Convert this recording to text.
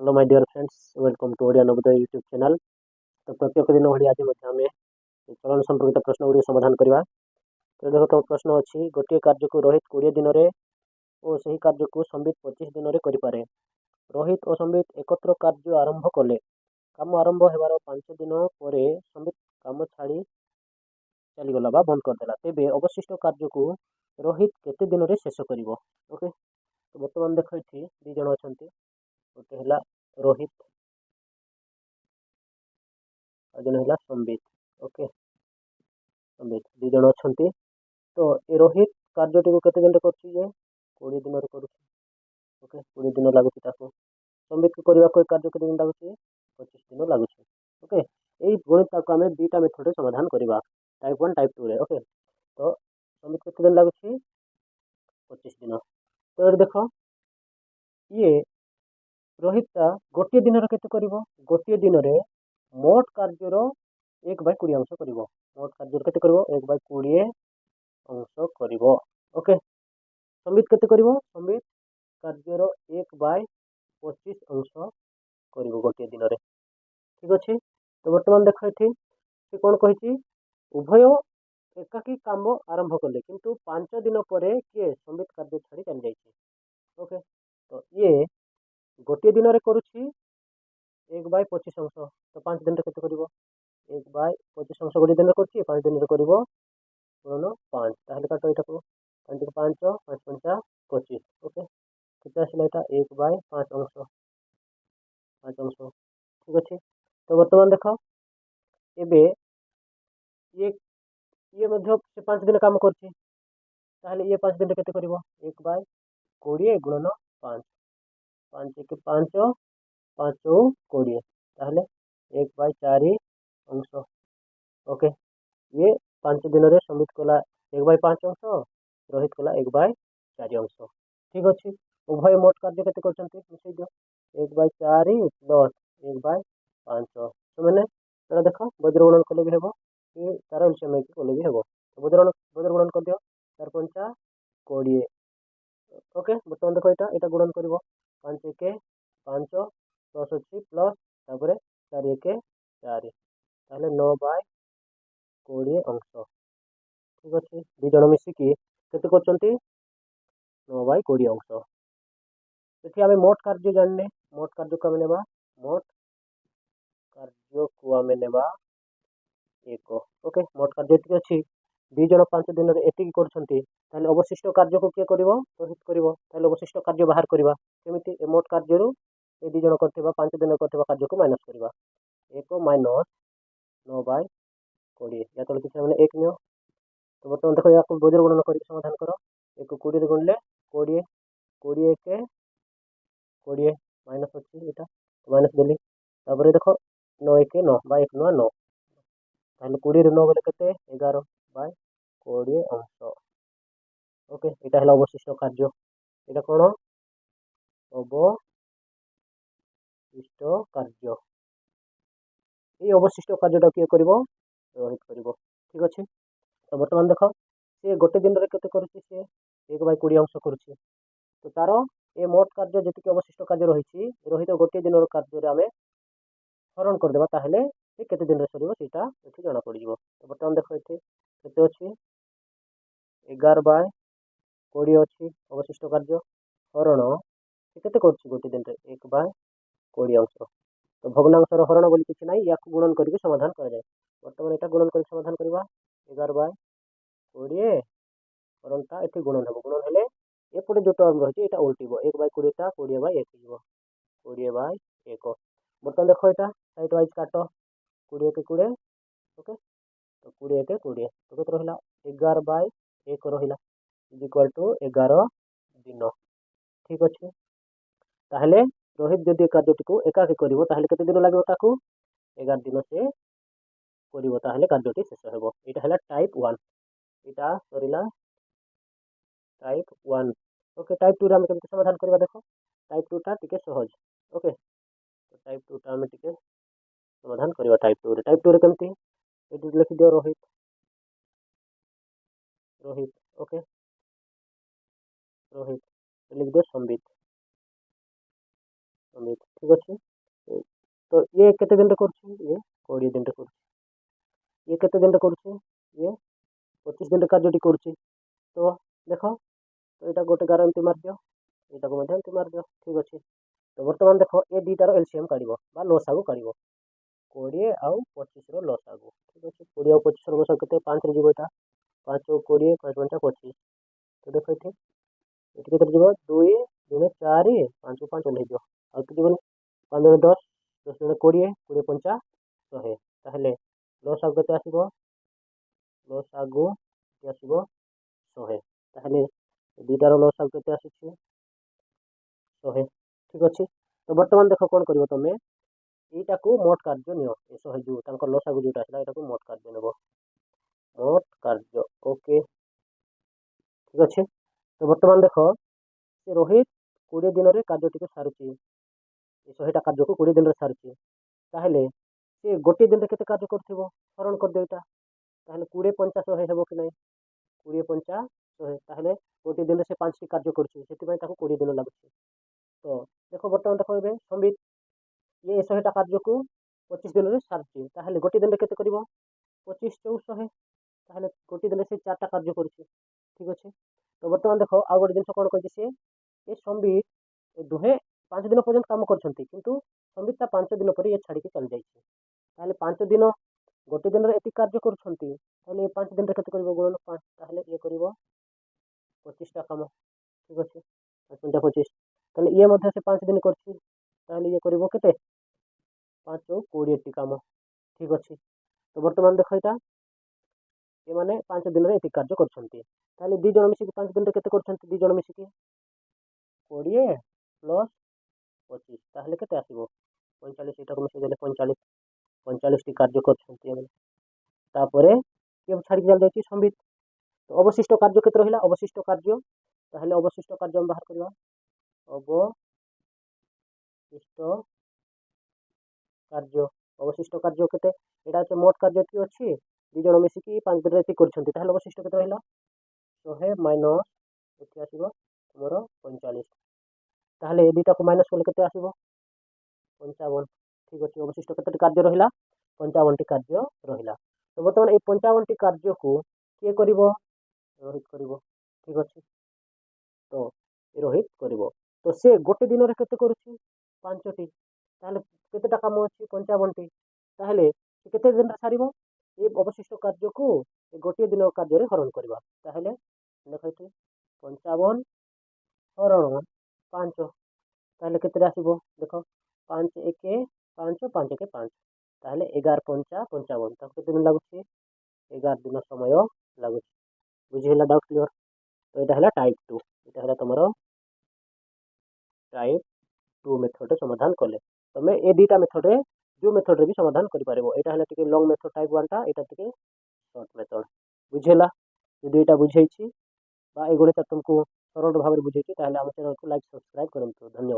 Hello my dear friends, welcome to Odia Navodaya YouTube channel. तो प्रत्येक दिन भଳି आज मध्य आम चलन संपर्कित प्रश्न गुड़ी समाधान करवा। तो देखो तो प्रश्न अच्छी गोटे कार्य को रोहित 20 दिन में और सही कार्य को संबित 25 दिन में करें। रोहित और संबित एकत्र कार्य आरंभ कले। काम आरंभ होबार 5 दिन पर संबित काम छाड़ी चलीगला बा बंद करदेला। तेबे अवशिष्ट कार्य को रोहित केते दिन में शेष कर। ओके, तो बर्तमान देख ये दी जन अच्छा गोटे है रोहित और जन है संबित। ओके, संबित दी जन अच्छा। तो ये रोहित कार्यटी को केते दिन कर 20 दिन कर। ओके, 20 दिन लगुच। संबित को करने को कार्य केते दिन लगुच 25 दिन लगुच। ओके, यही गणित को आम दुईटा मेथड समाधान करवा, टाइप 1 टाइप 2 रे। ओके, तो संबित केते दिन लगुच 25 दिन। तो ये देख ये रोहितटा गोटे दिन केते कर गोटे दिन में मोट कार्यर 1/20 अंश कर। मोट कार्य केते कर 1/20 अंश कर। ओके, संबित केते कर संबित कार्यर 1/25 अंश कर गोटे दिन में। ठीक अच्छे, तो बर्तमान देख ये कौन कही उभय एकाकी काम आरंभ कले किंतु 5 दिन पर किए संबित कार्य छाड़ी चली जाइए। ओके, तो ये गोटे दिन में करुच्ची 1/25 अंश। तो 5 दिन के 1/25 अंश गोटे दिन में कर 5 दिन में कर पूर्ण 5 ताहले काट यहाँ को 5 को 5 5 5 25। ओके, कितना आसला यहाँ 1/5 अंश 5 अंश। ठीक अच्छे, तो बर्तमान देख एबे ये मध्य से 5 दिन काम करछि ताहले ये 5 दिन केते करिवो 1/20 गुणन 5 5 1 5 5 20 ताहले 1/4 अंश। ओके, ये 5 दिन में संबित कला 1/5 अंश, रोहित कला 1/4 अंश। ठीक अच्छे, उभय मोट कार्य केते करछन्ती मिसई दियो 1/4 प्लस 1/5। तो मैंने तेरा देख वज्र गुणन कले भी हेबो, ये तार एलसीएम कले भी हेबो। तो वज्र गुणन कर दियो 4 5 20। ओके, बर्तमान देखो यहाँ गुणन कर 5 1 5 10 अच्छी प्लस तापर 4 1 4 ताहले 9/20 अंश। ठीक अच्छे, दी जन मिसिकी केते करछन्ती 9/20 अंश। ये आम मोट कार्य जाने मोट कार्य को आम नेबा मोट कार्य को आम नेबा 1। ओके, मोट कार्य ये अच्छी दी जन 5 दिन में एति करछन्ती ताहले अवशिष्ट कार्य को किए करिवो रोहित करिवो। ताहले अवशिष्ट कार्य बाहर करवा केमिति ए मोट कार्य रु ए दी जन करथिबा 5 दिन करथिबा कार्य को माइनस करवा 1 माइनस 9/20 या तो किसी मैंने 1 नियो। तो बर्तमान देखो या वज्र गुणन कर समाधान करो 1 को 20 गुणले 20 20 1 20 माइनस अच्छी यहाँ तो माइनस देली तापर देखो 9 1 9 1 9 9 ताहले 20 9 बोले केते 11/20 अंश। ओके, यहाँ है अवशिष्ट कार्य। यहाँ कौन अवशिष्ट कार्य, ये अवशिष्ट कार्यटा किए कर रोहित कर। ठीक अच्छे, तो बर्तमान देख सी गोटे दिन में केते करुच्ची सी 1/20 अंश करुच्ची। तो तार ये मोट कार्य जी अवशिष्ट कार्य रही रोहित गोटे दिन कार्य आम हरण करदे ताहले ये केते दिन सर सीटा ये जना पड़। तो बर्तमान देख ये अच्छी 11/20 अच्छी अवशिष्ट कार्य हरण केते करछि गोटे दिन रे 1/20 अंश। तो भग्नांशर हरण बोली किसी ना या गुणन करके समाधान कराए। बर्तमान यहाँ गुणन कर समाधान करवा 11/20 हरणटा ये गुणन हम गुणन हेले एपटे जो टर्म रही है उल्टो 1/20 20/1 20/1। बर्तमान देख यहाँ साइड वाइज काट 20 के 20। ओके, तो 20 के 20 तो कत रहा 11/1 रहा इक्वाल टू 11 दिन। ठीक अच्छे, ताहले रोहित जदि कार्यटी को एकाकी करिवो ताहले केते दिन लागबो ताकू 11 दिन से करिवो ताहले कार्यटी शेष हेबो। एटा हला टाइप 1, एटा सरिला टाइप 1। ओके, टाइप 2 रे हम केमति समाधान करबा देखो टाइप 2 टा टिके सहज। ओके, तो टाइप 2 टा हम टिके समाधान करबा टाइप 2 रे। टाइप 2 रे केमति एटी लिखि दियो रोहित रोहित। ओके, रोहित लिख दो संबित संबित ठीक अच्छे। तो ये केते दिन करुच्छे ये 20 दिन करुच्छे ये केते दिन करुच्छे ये 25 दिन कार्यटी करुच्छे तो देख तो यहाँ गोटे गार एमती मारिदियो यहाँ को एमती मारिदियो ठीक अच्छे। तो बर्तमान देख ये दुईटार एलसीएम काढ़ लसागु काढ़ 20 आउ 25 लसागु ठीक अच्छे 20 आउ 25 लसागु के 5 जीव यहाँ 5 और 20 5 5 25 तो देख ये ये के जीव 2 2 4 5 5 ओह्लैज आउ तो जीवन 5 10 10 20 20 5 100 ताहले लसागु के आसो लसागु आसो 100 ताहले दुईटार लसागु के आसुची 100 ठीक अच्छे। तो बर्तमान देख कौन कर तुम यहाँ को मोट कार्य नियो 100 जो लसागु जो यहाँ को मोट कार्य नेब मोट कार्य ओके ठीक अच्छे। तो बर्तमान देख से रोहित 20 दिन में कार्यटी सारूची 100टा कार्य को 20 दिन में सारूची ताहले से गोटे दिन में केते कार्य कर हरण कर देटा ताहले 20 5 100 हेबो कि नहीं 20 5 100 ताहले गोटे दिन में से 5टी कार्य करछि सेति 20 दिन लगुଛି। तो देखो बर्तमान देखो ए संबित ये 100टा कार्य को 25 दिन में सारूची ताहले गोटे दिन में केते करिवो 25 400 ताहले गोटे दिन से 4टा कार्य करछि ठीक अच्छे। तो बर्तमान देख आउ गोटे जिन कौन कही सी ये संबित दुहे 5 दिन पर्यंत कम कर संबित 5 दिन पर ये छाड़ी चली जाइए 5 दिन गोटे दिन में एति कार्य कर 5 दिन में केते गुणन 5 ताहले ये कर 25टा कम ठीक अच्छे 5 25 ताहले ये मध्य से 5 दिन कर ये कर केते 5 20टी कम ठीक अच्छे। तो बर्तमान देख यहाँ ये मैंने 5 दिन में ये कार्य कर दी जन मिसिक 5 दिन में केते कर दी जन मिसिक 20 प्लस 25 ताहले केते आसीबो 45 एटा को मिसिक देले 45 45 टी कार्य कर ये छाड़ी चल जाइए संबित। तो अवशिष्ट कार्य केते रहिला अवशिष्ट कार्य ताहले अवशिष्ट कार्य हम बाहर करबा अवशिष्ट कार्य केते एटा से मोट कार्य की अछि दी जन मिसिकी 5 दिन रे करछंती ताहले अवशिष्ट केते रहिला 100 माइनस एठी आसीबो हमर 45 ताहले ए दुटा को माइनस करले केते आसीबो 55 ठीक अछि। अवशिष्ट केते कार्य रहिला 55 टी कार्य रहिला। तो बर्तमान ए 55 टी कार्य को के करिवो रोहित करिवो ठीक अछि। तो रोहित करिवो तो से गोटे दिन रे केते करूछि 5 टी ताहले केतेटा काम अछि 55 टी ताहले केते दिन रे सारिबो ये अवशिष्ट कार्य को गोटे दिन कार्य रे हरण करबा ताहले देखैछु 55 हरण 5 ताहले केते आसीबो देखो 5 1 5 5 1 5 ताहले 11 5 55 तक केते दिन लागुछि 11 दिन समय लागुछि बुझिला डाउट क्लियर। तो एटा हला टाइप 2 एटा हला तमरो टाइप 2 मेथड समाधान कले तमे ए दुटा मेथड रे जो मेथड रे भी समाधान करि पारेबो एटा हला टिके लॉन्ग मेथड टाइप 1 टा एटा टिके शॉर्ट मेथड बुझिला यदि एटा बुझैछि बा ए गणित तुमको सरल भाव रे बुझैछि ताहले हम चैनल को लाइक सब्सक्राइब करंतु धन्यवाद।